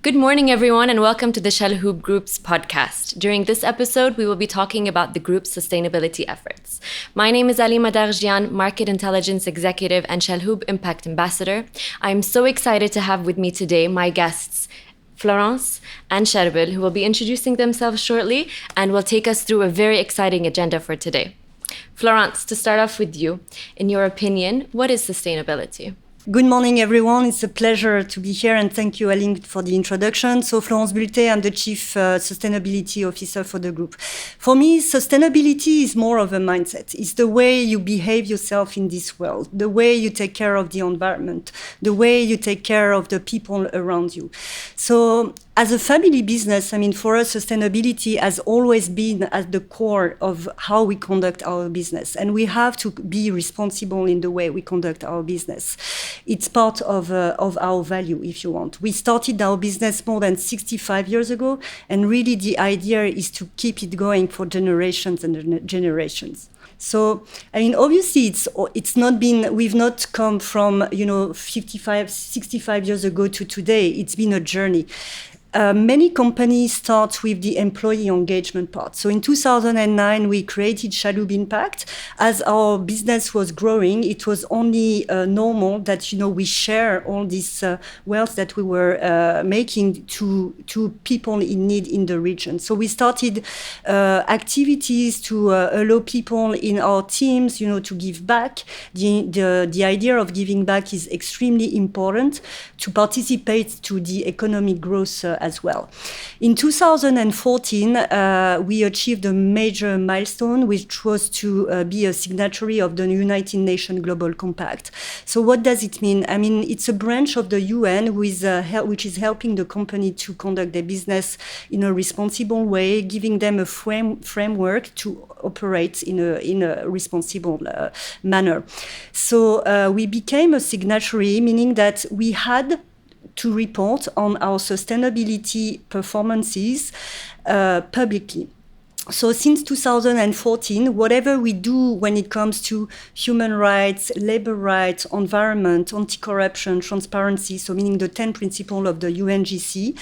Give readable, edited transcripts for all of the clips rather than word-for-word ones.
Good morning, everyone, and welcome to the Chalhoub Group's podcast. During this episode, we will be talking about the group's sustainability efforts. My name is Aline Madaghjian, Market Intelligence Executive and Chalhoub Impact Ambassador. I'm so excited to have with me today my guests, Florence and Charbel, who will be introducing themselves shortly and will take us through a very exciting agenda for today. Florence, to start off with you, in your opinion, what is sustainability? Good morning, everyone. It's a pleasure to be here, and thank you, Aline, for the introduction. So, Florence Bulte, I'm the Chief Sustainability Officer for the group. For me, sustainability is more of a mindset. It's the way you behave yourself in this world, the way you take care of the environment, the way you take care of the people around you. So, as a family business, for us, sustainability has always been at the core of how we conduct our business. And we have to be responsible in the way we conduct our business. It's part of our value, if you want. We started our business more than 65 years ago. And really, the idea is to keep it going for generations and generations. So, obviously, it's not been, we've not come from, 65 years ago to today. It's been a journey. Many companies start with the employee engagement part. So in 2009, we created Chalhoub Impact. As our business was growing, it was only normal that, we share all this wealth that we were making to people in need in the region. So we started activities to allow people in our teams, to give back. The idea of giving back is extremely important to participate to the economic growth as well. In 2014, we achieved a major milestone, which was to be a signatory of the United Nations Global Compact. So what does it mean? It's a branch of the UN which is helping the company to conduct their business in a responsible way, giving them a framework to operate in a responsible manner. So we became a signatory, meaning that we had to report on our sustainability performances publicly. So since 2014, whatever we do when it comes to human rights, labor rights, environment, anti-corruption, transparency, so meaning the 10 principles of the UNGC,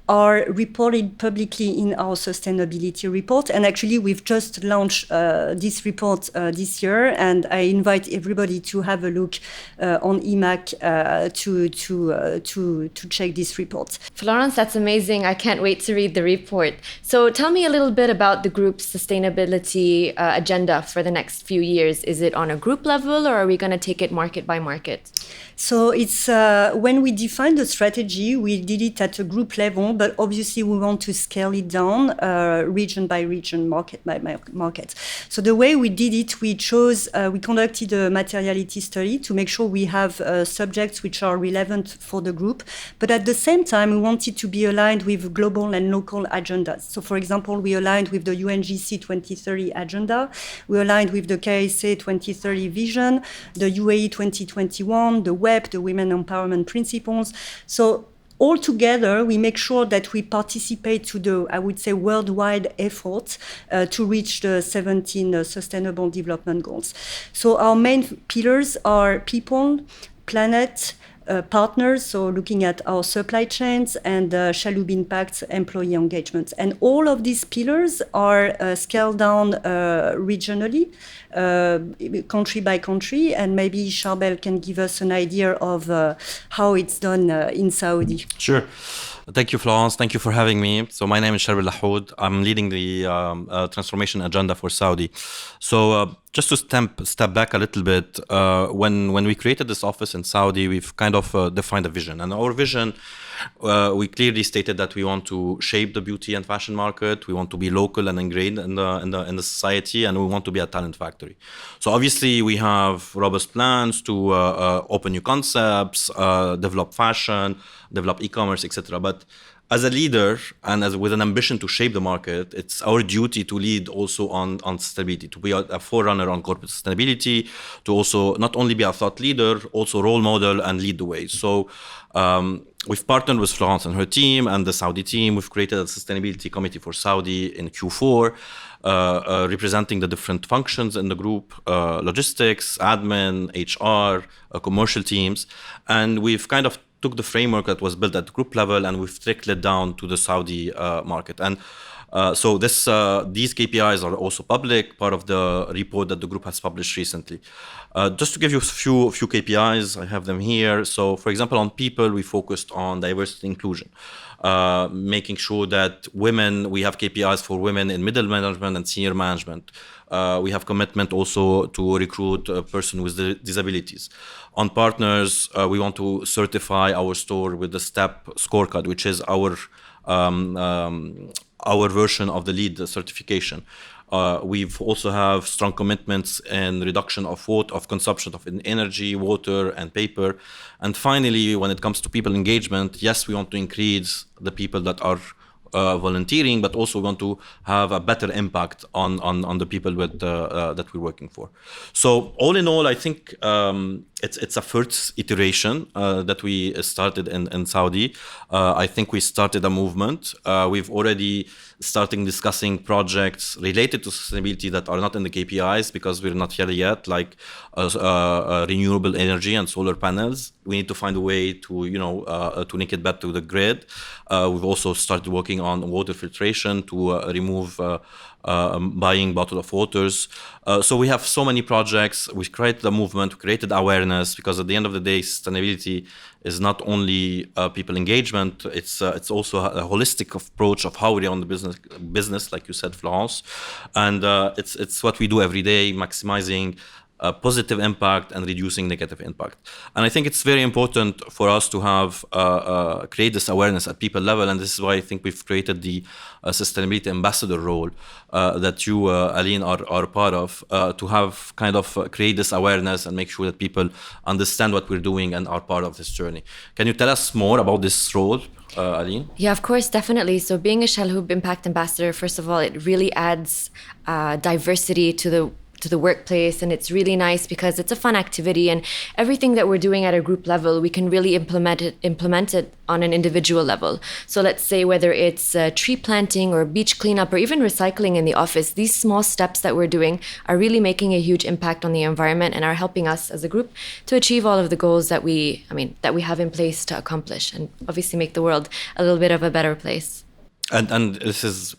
are reported publicly in our sustainability report. And actually, we've just launched this report this year, and I invite everybody to have a look on EMAC to check this report. Florence, that's amazing. I can't wait to read the report. So tell me a little bit about the group's sustainability agenda for the next few years. Is it on a group level, or are we going to take it market by market? So it's when we defined the strategy, we did it at a group level, but obviously we want to scale it down region by region, market by market. So the way we did it, we conducted a materiality study to make sure we have subjects which are relevant for the group. But at the same time, we wanted to be aligned with global and local agendas. So for example, we aligned with the UNGC 2030 agenda, we aligned with the KSA 2030 vision, the UAE 2021, the WEP, the Women Empowerment Principles. So all together, we make sure that we participate to the, I would say, worldwide effort to reach the 17 Sustainable Development Goals. So our main pillars are people, planet, partners, so looking at our supply chains, and Chalhoub Impact employee engagement. And all of these pillars are scaled down regionally, country by country, and maybe Charbel can give us an idea of how it's done in Saudi. Sure. Thank you, Florence. Thank you for having me. So my name is Charbel Lahoud. I'm leading the transformation agenda for Saudi. So just to step back a little bit, when we created this office in Saudi, we've kind of defined a vision. And our vision, we clearly stated that we want to shape the beauty and fashion market. We want to be local and ingrained in the society, and we want to be a talent factory. So obviously, we have robust plans to open new concepts, develop fashion, develop e-commerce, etc. But as a leader and as with an ambition to shape the market, it's our duty to lead also on sustainability, to be a forerunner on corporate sustainability, to also not only be a thought leader, also role model and lead the way. So we've partnered with Florence and her team and the Saudi team. We've created a sustainability committee for Saudi in Q4, representing the different functions in the group, logistics, admin, HR, commercial teams. And we've kind of took the framework that was built at group level and we've trickled it down to the Saudi market. And so these KPIs are also public, part of the report that the group has published recently. Just to give you a few KPIs, I have them here. So for example, on people, we focused on diversity and inclusion, making sure that we have KPIs for women in middle management and senior management. We have commitment also to recruit a person with disabilities. On partners, we want to certify our store with the STEP scorecard, which is our version of the LEED certification. We've also have strong commitments in reduction of consumption of energy, water, and paper. And finally, when it comes to people engagement, yes, we want to increase the people that are volunteering, but also want to have a better impact on the people that we're working for. So all in all, I think it's a first iteration that we started in Saudi. I think we started a movement. We've already starting discussing projects related to sustainability that are not in the KPIs because we're not here yet, like renewable energy and solar panels. We need to find a way to link it back to the grid. We've also started working on water filtration to remove buying bottle of waters. So we have so many projects. We created a movement, we created awareness, because at the end of the day, sustainability is not only people engagement, it's also a holistic approach of how we run the business, like you said, Florence. And it's what we do every day, maximizing positive impact and reducing negative impact. And I think it's very important for us to have create this awareness at people level, and this is why I think we've created the sustainability ambassador role that you, Aline, are part of, to have kind of create this awareness and make sure that people understand what we're doing and are part of this journey. Can you tell us more about this role, Aline? Yeah, of course, definitely. So being a Chalhoub Impact Ambassador, first of all, it really adds diversity to the workplace, and it's really nice because it's a fun activity, and everything that we're doing at a group level, we can really implement it on an individual level. So let's say whether it's tree planting or beach cleanup or even recycling in the office, these small steps that we're doing are really making a huge impact on the environment and are helping us as a group to achieve all of the goals that we have in place to accomplish and obviously make the world a little bit of a better place. And this is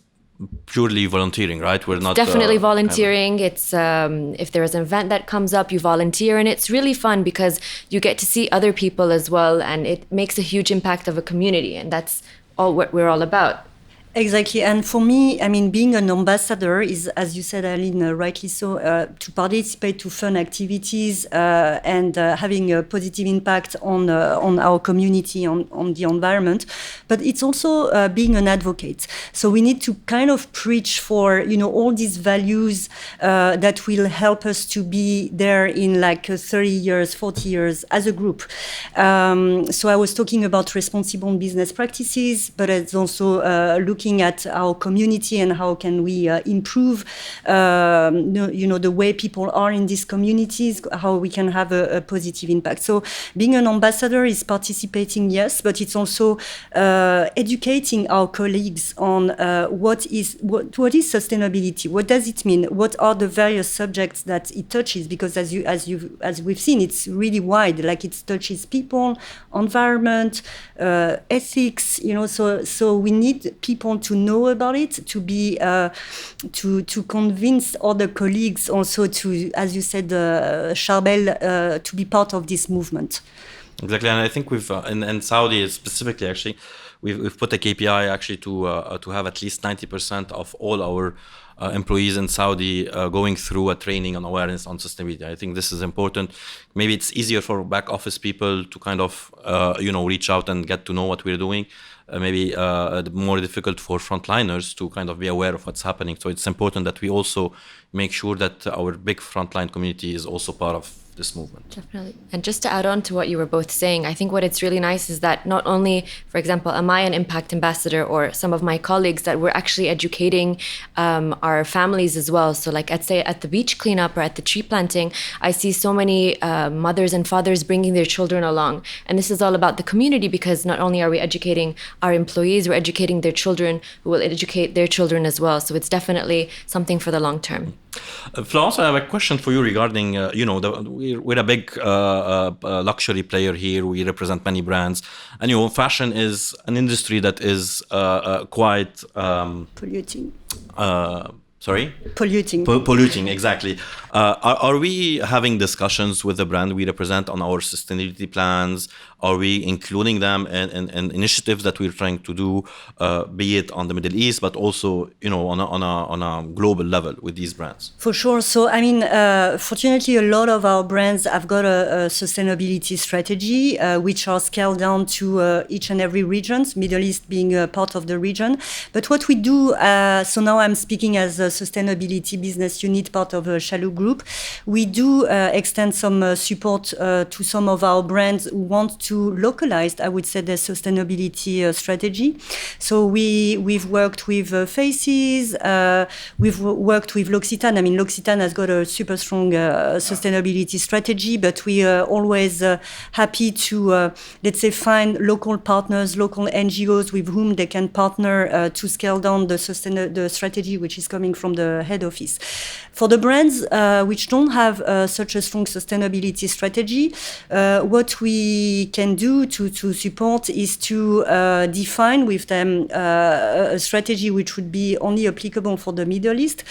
purely volunteering, right? We're not definitely volunteering. It's if there's an event that comes up, you volunteer, and it's really fun because you get to see other people as well, and it makes a huge impact of a community, and that's all what we're all about. Exactly. And for me, I mean, being an ambassador is, as you said, Aline, rightly so, to participate to fun activities and having a positive impact on our community, on the environment. But it's also being an advocate. So we need to kind of preach for, all these values that will help us to be there in like 30 years, 40 years as a group. So I was talking about responsible business practices, but it's also looking at our community and how can we improve, the way people are in these communities, how we can have a positive impact. So being an ambassador is participating, yes, but it's also educating our colleagues on what is sustainability, what does it mean, what are the various subjects that it touches, because as we've seen, it's really wide, like it touches people, environment, ethics, so we need people to know about it, to be to convince other colleagues also to, as you said, Charbel, to be part of this movement. Exactly, and I think we've in Saudi specifically, actually, we've put a KPI actually to have at least 90% of all our employees in Saudi going through a training on awareness on sustainability. I think this is important. Maybe it's easier for back office people to kind of reach out and get to know what we're doing. maybe more difficult for frontliners to kind of be aware of what's happening. So it's important that we also make sure that our big frontline community is also part of this movement. Definitely. And just to add on to what you were both saying, I think what it's really nice is that not only, for example, am I an impact ambassador or some of my colleagues, that we're actually educating our families as well. So like I'd say at the beach cleanup or at the tree planting, I see so many mothers and fathers bringing their children along. And this is all about the community, because not only are we educating our employees, we're educating their children who will educate their children as well. So it's definitely something for the long term. Florence, I have a question for you regarding, we're a big luxury player here. We represent many brands. And, fashion is an industry that is quite... polluting. Sorry? Polluting. Polluting, exactly. Are we having discussions with the brand we represent on our sustainability plans? Are we including them in initiatives that we're trying to do, be it on the Middle East, but also, on a global level with these brands? For sure. So, fortunately, a lot of our brands have got a sustainability strategy, which are scaled down to each and every region, Middle East being a part of the region. But what we do, so now I'm speaking as a sustainability business unit, part of a Chalhoub group, we do extend some support to some of our brands who want to localize, I would say, their sustainability strategy. So we've worked with Faces, we've worked with L'Occitane. L'Occitane has got a super strong sustainability strategy, but we are always happy to, let's say, find local partners, local NGOs with whom they can partner to scale down the strategy which is coming from the head office. For the brands which don't have such a strong sustainability strategy, what we can do to support is to define with them a strategy which would be only applicable for the Middle East.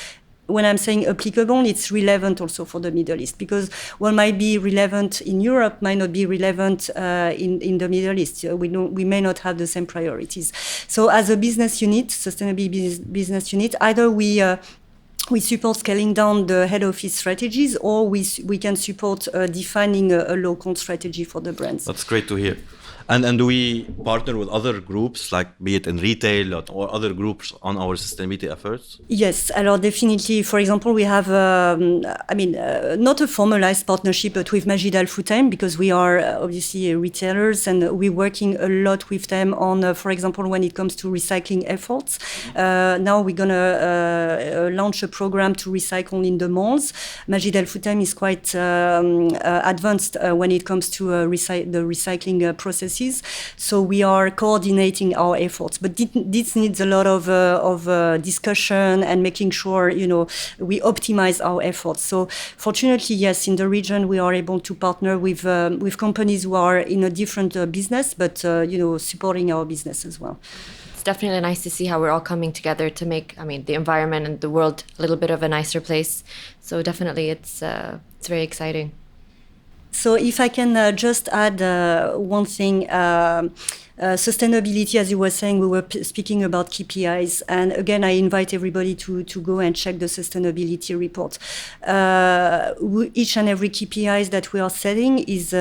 When I'm saying applicable, it's relevant also for the Middle East, because what might be relevant in Europe might not be relevant in the Middle East. We may not have the same priorities. So as a business unit, sustainability business unit, either we support scaling down the head office strategies, or we can support defining a local strategy for the brands. That's great to hear. And do we partner with other groups, like be it in retail or other groups on our sustainability efforts? Yes, definitely. For example, we have, not a formalized partnership, but with Majid Al Futtaim, because we are obviously retailers, and we're working a lot with them on, for example, when it comes to recycling efforts. Now we're going to launch a program to recycle in the malls. Majid Al Futtaim is quite advanced when it comes to the recycling processes. So we are coordinating our efforts, but this needs a lot of discussion and making sure we optimize our efforts. So fortunately, yes, in the region we are able to partner with companies who are in a different business, but supporting our business as well. It's definitely nice to see how we're all coming together to make, the environment and the world a little bit of a nicer place. So definitely, it's very exciting. So if I can just add one thing, sustainability, as you were saying, we were speaking about KPIs. And again, I invite everybody to go and check the sustainability report. Each and every KPIs that we are setting is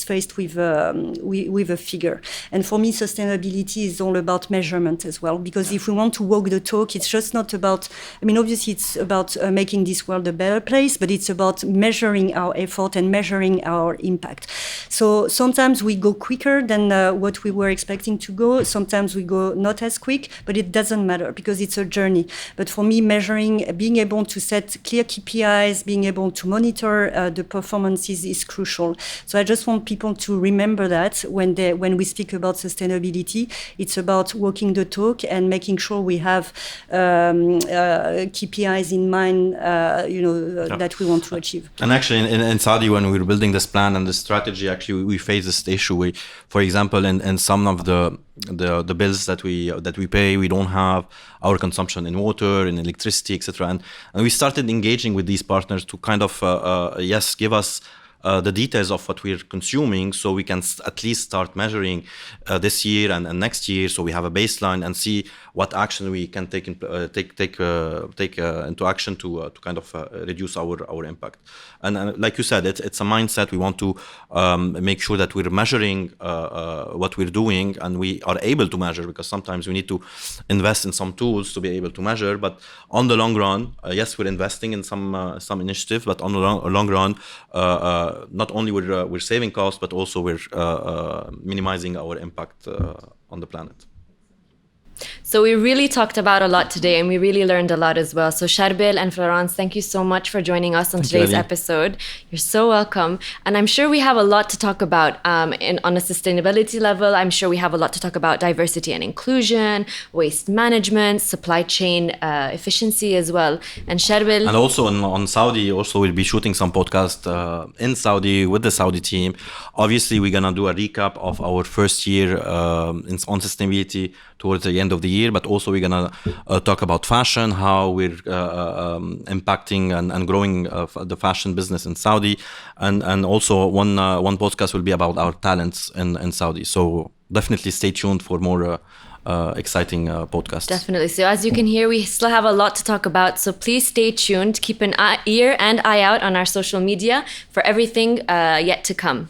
faced with a figure. And for me, sustainability is all about measurement as well. Because if we want to walk the talk, it's just not about, obviously it's about making this world a better place, but it's about measuring our effort and measuring our impact. So sometimes we go quicker than what we were expecting to go. Sometimes we go not as quick, but it doesn't matter because it's a journey. But for me, measuring, being able to set clear KPIs, being able to monitor the performances is crucial. So I just want people to remember that when we speak about sustainability, it's about walking the talk and making sure we have KPIs in mind, that we want to achieve. And actually, in Saudi, when we were building this plan and the strategy, actually, we faced this issue. For example, in some of the bills that we pay, we don't have our consumption in water, in electricity, etc. And we started engaging with these partners to kind of give us the details of what we're consuming, so we can at least start measuring this year and next year, so we have a baseline and see what action we can take into action to kind of reduce our impact. And like you said, it's a mindset. We want to make sure that we're measuring what we're doing, and we are able to measure, because sometimes we need to invest in some tools to be able to measure. But on the long run, yes, we're investing in some initiative, but on the long run, not only we're saving costs, but also we're minimizing our impact on the planet. So we really talked about a lot today, and we really learned a lot as well. So Charbel and Florence, thank you so much for joining us on today's episode. You're so welcome. And I'm sure we have a lot to talk about on a sustainability level. I'm sure we have a lot to talk about diversity and inclusion, waste management, supply chain efficiency as well. And Charbel... And also on Saudi, also we'll be shooting some podcast in Saudi with the Saudi team. Obviously, we're going to do a recap of our first year on sustainability towards the end of the year, but also we're going to talk about fashion, how we're impacting and growing the fashion business in Saudi, and also one podcast will be about our talents in Saudi. So definitely stay tuned for more exciting podcasts. Definitely. So as you can hear, we still have a lot to talk about. So please stay tuned. Keep an ear and eye out on our social media for everything yet to come.